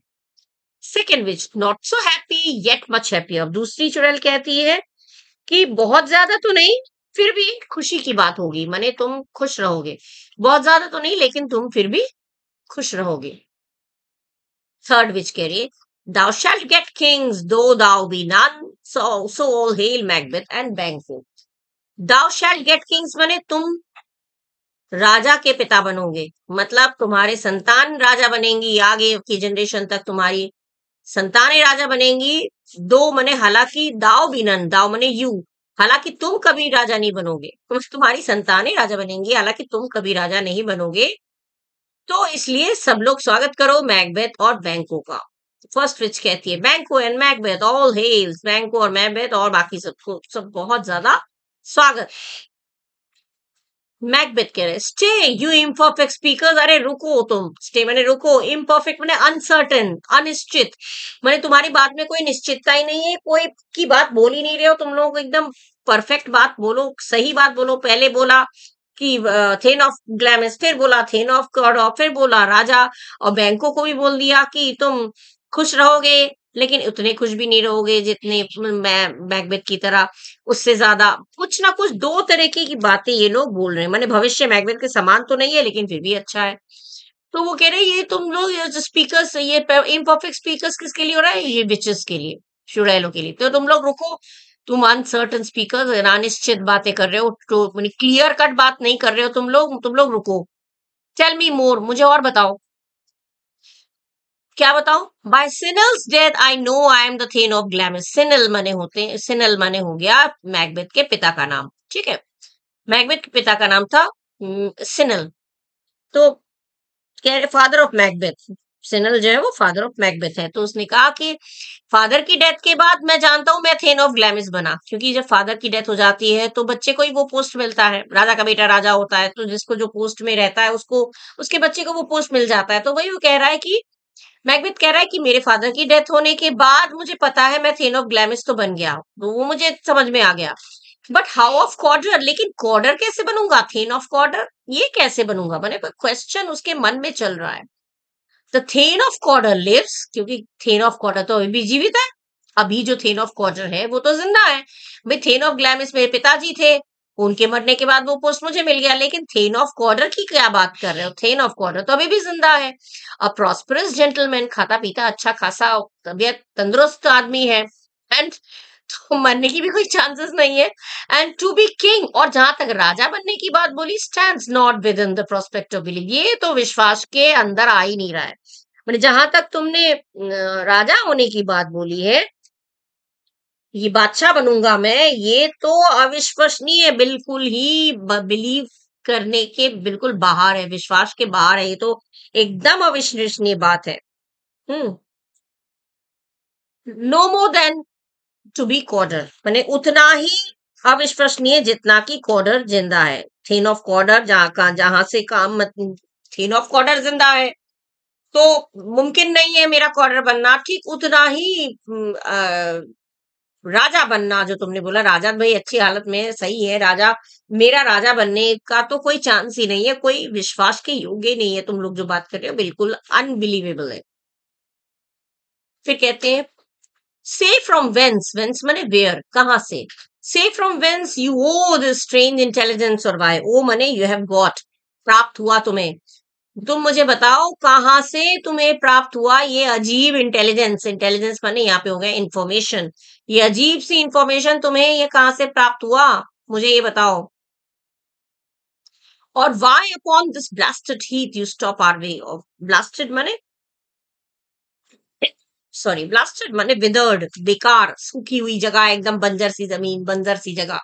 Second which not so happy yet much happy, अब दूसरी चुड़ैल कहती है कि बहुत ज्यादा तो नहीं, फिर भी खुशी की बात होगी, माने तुम खुश रहोगे, बहुत ज्यादा तो नहीं लेकिन तुम फिर भी खुश रहोगे। थर्ड विच कह रही है thou shalt get kings though thou be none, so all hail Macbeth and Banquo। thou shalt get kings माने तुम राजा के पिता बनोगे, मतलब तुम्हारे संतान राजा बनेंगी, आगे की जनरेशन तक तुम्हारी संतानें राजा बनेंगी। दो मने हालांकि, दाव बिनन, दाव मने यू, हालांकि तुम कभी राजा नहीं बनोगे, तुम्हारी संतानें राजा बनेंगी, हालांकि तुम कभी राजा नहीं बनोगे। तो इसलिए सब लोग स्वागत करो मैकबेथ और बैंको का। फर्स्ट विच कहती है बैंको एंड मैकबेथ ऑल हेल्स, बैंको और मैकबेथ और बाकी सबको सब बहुत ज्यादा स्वागत। मैकबेथ कह रहे स्टे यू इम्परफेक्ट स्पीकर्स, अरे रुको तुम, स्टे मैंने रुको, इम्परफेक्ट मैंने अनसर्टेन, अनिश्चित, मैंने तुम्हारी बात में कोई निश्चितता ही नहीं है, कोई की बात बोल ही नहीं रहे हो तुम लोग, एकदम परफेक्ट बात बोलो, सही बात बोलो। पहले बोला कि थेन ऑफ ग्लैमिस, फिर बोला थेन ऑफ गॉड, और फिर बोला राजा, और बैंकों को भी बोल दिया कि तुम खुश रहोगे, लेकिन उतने खुश भी नहीं रहोगे जितने मैं मैकबेथ की तरह, उससे ज्यादा, कुछ ना कुछ दो तरीके की बातें ये लोग बोल रहे हैं, माने भविष्य मैकबेथ के समान तो नहीं है लेकिन फिर भी अच्छा है। तो वो कह रहे हैं ये तुम लोग जो स्पीकर्स, ये इम्परफेक्ट स्पीकर्स किसके लिए हो रहा है, ये विचेस के लिए, चुड़ैलों के लिए। तो तुम लोग रुको, तुम अनसर्टन स्पीकर, अनिश्चित बातें कर रहे हो, तो क्लियर कट बात नहीं कर रहे हो तुम लोग रुको। टेल मी मोर, मुझे और बताओ। क्या बताऊं, by Sinel's death I know I am the thane of Glamis. Sinel मने होते हैं, सिनल मने हो गया मैकबेथ के पिता का नाम, ठीक है, मैकबेथ के पिता का नाम था सिनल। तो कह रहे फादर ऑफ मैकबेथ, सिनल जो है वो फादर ऑफ मैकबेथ है। तो उसने कहा कि फादर की डेथ के बाद मैं जानता हूं मैं थेन ऑफ ग्लैमिस बना, क्योंकि जब फादर की डेथ हो जाती है तो बच्चे को ही वो पोस्ट मिलता है, राजा का बेटा राजा होता है, तो जिसको जो पोस्ट में रहता है उसको, उसके बच्चे को वो पोस्ट मिल जाता है। तो वही वो कह रहा है कि मैकबेथ कह रहा है कि मेरे फादर की डेथ होने के बाद मुझे पता है मैं थेन ऑफ ग्लैमिस तो बन गया, तो वो मुझे समझ में आ गया, बट हाउ ऑफ कॉर्डर, लेकिन कॉर्डर कैसे बनूंगा, थेन ऑफ कॉर्डर ये कैसे बनूंगा, मैंने क्वेश्चन उसके मन में चल रहा है। द थेन ऑफ कॉर्डर लिव्स, क्योंकि थेन ऑफ कॉर्डर तो अभी भी जीवित है, अभी जो थेन ऑफ कॉर्डर है वो तो जिंदा है। भाई थेन ऑफ ग्लैमिस मेरे पिताजी थे, उनके मरने के बाद वो पोस्ट मुझे मिल गया, लेकिन थेन ऑफ कॉर्डर की क्या बात कर रहे हो? थेन ऑफ कॉर्डर तो अभी भी जिंदा है, अ प्रॉस्परस जेंटलमैन, खाता पीता अच्छा खासा तबीयत तंदुरुस्त आदमी है, एंड तो मरने की भी कोई चांसेस नहीं है, एंड टू बी किंग। और जहां तक राजा बनने की बात बोली, stands not with in the prospect of believe, ये तो विश्वास के अंदर आ ही नहीं रहा है। मैंने जहां तक तुमने राजा होने की बात बोली है, ये बादशाह बनूंगा मैं, ये तो अविश्वसनीय, बिल्कुल ही बिलीव करने के बिल्कुल बाहर है, विश्वास के बाहर है, ये तो एकदम अविश्वसनीय बात है। हम्म। No more than to be Cawdor, मैंने उतना ही अविश्वसनीय जितना कि कॉर्डर जिंदा है। थीन ऑफ कॉर्डर जहां से काम मत, थीन ऑफ कॉर्डर जिंदा है तो मुमकिन नहीं है मेरा कॉर्डर बनना, ठीक उतना ही राजा बनना, जो तुमने बोला राजा भाई अच्छी हालत में है, सही है, राजा मेरा राजा बनने का तो कोई चांस ही नहीं है, कोई विश्वास के योग्य नहीं है, तुम लोग जो बात कर रहे हो बिल्कुल अनबिलीवेबल है। फिर कहते हैं से फ्रॉम वेंस, वेंस माने वेयर, कहां से, say from whence you owe this strange intelligence, और बाय ओ माने यू हैव गॉट, प्राप्त हुआ तुम्हें, तुम मुझे बताओ कहां से तुम्हें प्राप्त हुआ ये अजीब इंटेलिजेंस, इंटेलिजेंस माने यहाँ पे हो गया इंफॉर्मेशन, ये अजीब सी इंफॉर्मेशन तुम्हें ये कहां से प्राप्त हुआ, मुझे ये बताओ। और why upon this blasted heath you stop our way of, blasted माने, सॉरी ब्लास्टेड माने विदर्ड, बेकार, सूखी हुई जगह, एकदम बंजर सी जमीन, बंजर सी जगह।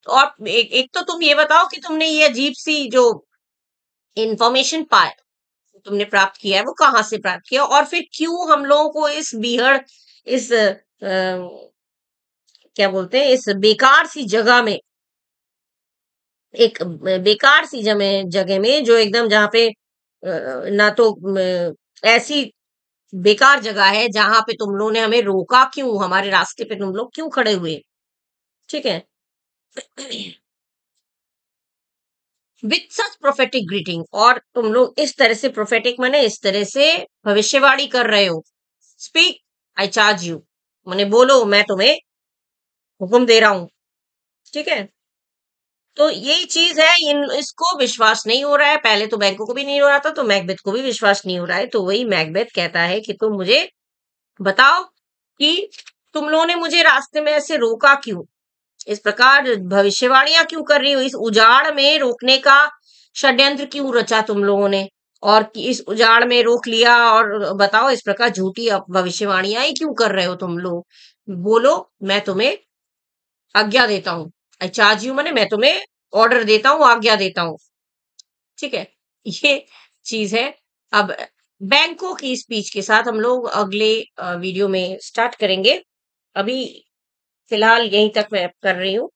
और एक तो तुम ये बताओ कि तुमने ये अजीब सी जो इंफॉर्मेशन पाए तुमने प्राप्त किया है वो कहाँ से प्राप्त किया, और फिर क्यों हम लोगों को इस बीहड़, इस क्या बोलते हैं, इस बेकार सी जगह में, एक बेकार सी जगह में जो एकदम जहाँ पे ना तो ऐसी बेकार जगह है जहां पे तुम लोगों ने हमें रोका क्यों, हमारे रास्ते पे तुम लोग क्यों खड़े हुए, ठीक है। विथ सच प्रोफेटिक ग्रीटिंग, और तुम लोग इस तरह से प्रोफेटिक माने इस तरह से भविष्यवाणी कर रहे हो, स्पीक आई चार्ज यू, माने बोलो मैं तुम्हें हुक्म दे रहा हूं, ठीक है। तो यही चीज है, इन इसको विश्वास नहीं हो रहा है, पहले तो बैंकों को भी नहीं हो रहा था, तो मैकबेथ को भी विश्वास नहीं हो रहा है, तो वही मैकबेथ कहता है कि तुम मुझे बताओ कि तुम लोगों ने मुझे रास्ते में ऐसे रोका क्यों, इस प्रकार भविष्यवाणियां क्यों कर रही हो, इस उजाड़ में रोकने का षड्यंत्र क्यों रचा तुम लोगों ने, और इस उजाड़ में रोक लिया, और बताओ इस प्रकार झूठी भविष्यवाणियां ही क्यों कर रहे हो तुम लोग, बोलो मैं तुम्हें आज्ञा देता हूँ, आई चार्ज यू माने मैं तुम्हें ऑर्डर देता हूँ, आज्ञा देता हूँ, ठीक है। ये चीज है। अब बैंकों की स्पीच के साथ हम लोग अगले वीडियो में स्टार्ट करेंगे, अभी फिलहाल यहीं तक मैं कर रही हूँ।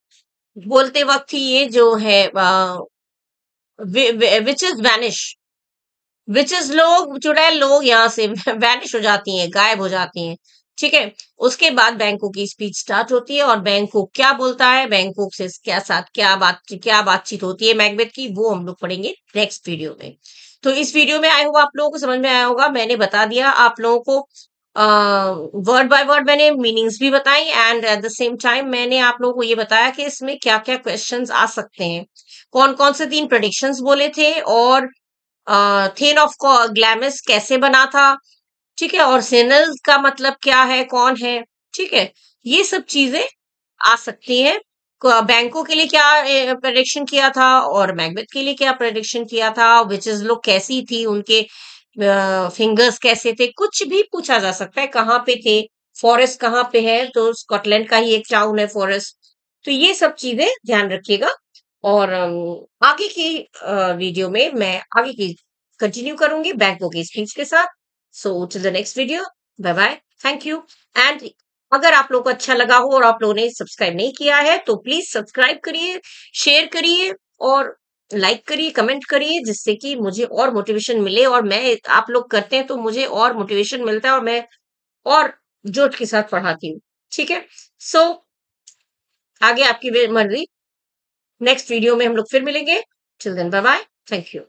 बोलते वक्त ही ये जो है which is vanish, which is लोग, चुड़ैल लोग यहाँ से वैनिश हो जाती हैं, गायब हो जाती हैं, ठीक है। उसके बाद बैंकों की स्पीच स्टार्ट होती है, और बैंकों क्या बोलता है, बैंकों से क्या साथ क्या बातचीत होती है मैकबेथ की, वो हम लोग पढ़ेंगे नेक्स्ट वीडियो में। तो इस वीडियो में आई होप आप लोगों को समझ में आया होगा, मैंने बता दिया आप लोगों को, वर्ड बाय वर्ड मैंने मीनिंग्स भी बताई, and at the same time मैंने आप लोगों को ये बताया कि इसमें क्या क्या क्वेश्चंस आ सकते हैं, कौन कौन से 3 प्रेडिक्शंस बोले थे, और थेन ऑफ ग्लैमिस कैसे बना था, ठीक है, और सेनल का मतलब क्या है, कौन है, ठीक है, ये सब चीजें आ सकती हैं। बैंकों के लिए क्या प्रेडिक्शन किया था, और मैकबेथ के लिए क्या प्रेडिक्शन किया था, विचेस लोग कैसी थी, उनके फिंगर्स कैसे थे, कुछ भी पूछा जा सकता है, कहाँ पे थे, फॉरेस्ट कहाँ पे है, तो स्कॉटलैंड का ही एक टाउन है फॉरेस्ट, तो ये सब चीजें ध्यान रखिएगा। और आगे की वीडियो में मैं आगे की कंटिन्यू करूंगी बैंकों की स्पीच के साथ। So to the next video, bye bye, thank you. And अगर आप लोग को अच्छा लगा हो और आप लोगों ने सब्सक्राइब नहीं किया है तो प्लीज सब्सक्राइब करिए, शेयर करिए, और लाइक करिए, कमेंट करिए, जिससे कि मुझे और मोटिवेशन मिले, और मैं, आप लोग करते हैं तो मुझे और मोटिवेशन मिलता है, और मैं और जोश के साथ पढ़ाती हूँ, ठीक है। सो आगे आपकी मर्जी, नेक्स्ट वीडियो में हम लोग फिर मिलेंगे, till then bye bye, thank you.